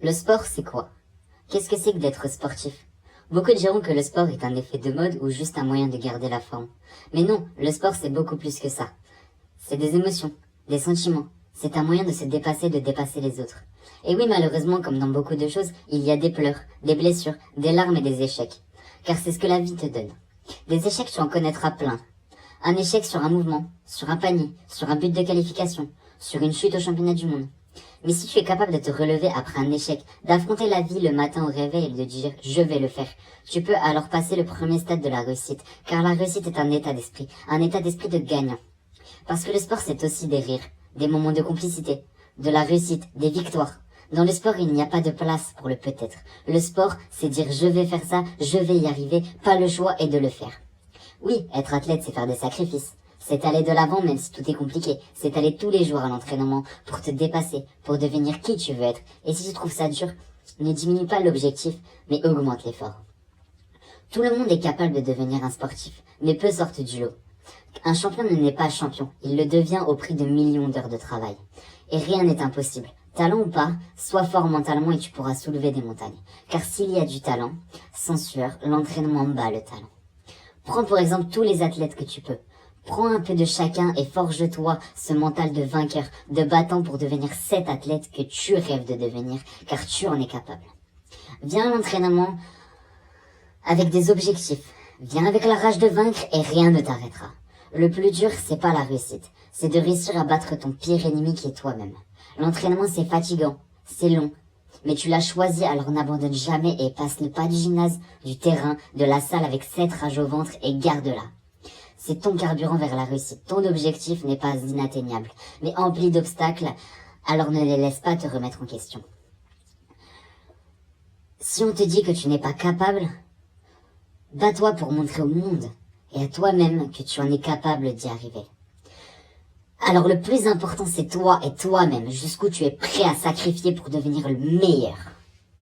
Le sport, c'est quoi? Qu'est-ce que c'est que d'être sportif? Beaucoup diront que le sport est un effet de mode ou juste un moyen de garder la forme. Mais non, le sport c'est beaucoup plus que ça. C'est des émotions, des sentiments. C'est un moyen de se dépasser, de dépasser les autres. Et oui, malheureusement, comme dans beaucoup de choses, il y a des pleurs, des blessures, des larmes et des échecs. Car c'est ce que la vie te donne. Des échecs, tu en connaîtras plein. Un échec sur un mouvement, sur un panier, sur un but de qualification, sur une chute au championnat du monde. Mais si tu es capable de te relever après un échec, d'affronter la vie le matin au réveil et de dire « je vais le faire », tu peux alors passer le premier stade de la réussite, car la réussite est un état d'esprit de gagnant. Parce que le sport c'est aussi des rires, des moments de complicité, de la réussite, des victoires. Dans le sport, il n'y a pas de place pour le peut-être. Le sport, c'est dire « je vais faire ça, je vais y arriver », pas le choix est de le faire. Oui, être athlète, c'est faire des sacrifices. C'est aller de l'avant même si tout est compliqué. C'est aller tous les jours à l'entraînement pour te dépasser, pour devenir qui tu veux être. Et si tu trouves ça dur, ne diminue pas l'objectif, mais augmente l'effort. Tout le monde est capable de devenir un sportif, mais peu sortent du lot. Un champion ne naît pas champion, il le devient au prix de millions d'heures de travail. Et rien n'est impossible. Talent ou pas, sois fort mentalement et tu pourras soulever des montagnes. Car s'il y a du talent, sans sueur, l'entraînement bat le talent. Prends pour exemple tous les athlètes que tu peux. Prends un peu de chacun et forge-toi ce mental de vainqueur, de battant pour devenir cet athlète que tu rêves de devenir, car tu en es capable. Viens à l'entraînement avec des objectifs. Viens avec la rage de vaincre et rien ne t'arrêtera. Le plus dur, c'est pas la réussite. C'est de réussir à battre ton pire ennemi qui est toi-même. L'entraînement, c'est fatigant. C'est long. Mais tu l'as choisi, alors n'abandonne jamais et passe le pas du gymnase, du terrain, de la salle avec cette rage au ventre et garde-la. C'est ton carburant vers la réussite. Ton objectif n'est pas inatteignable, mais empli d'obstacles, alors ne les laisse pas te remettre en question. Si on te dit que tu n'es pas capable, bats-toi pour montrer au monde et à toi-même que tu en es capable d'y arriver. Alors le plus important c'est toi et toi-même, jusqu'où tu es prêt à sacrifier pour devenir le meilleur.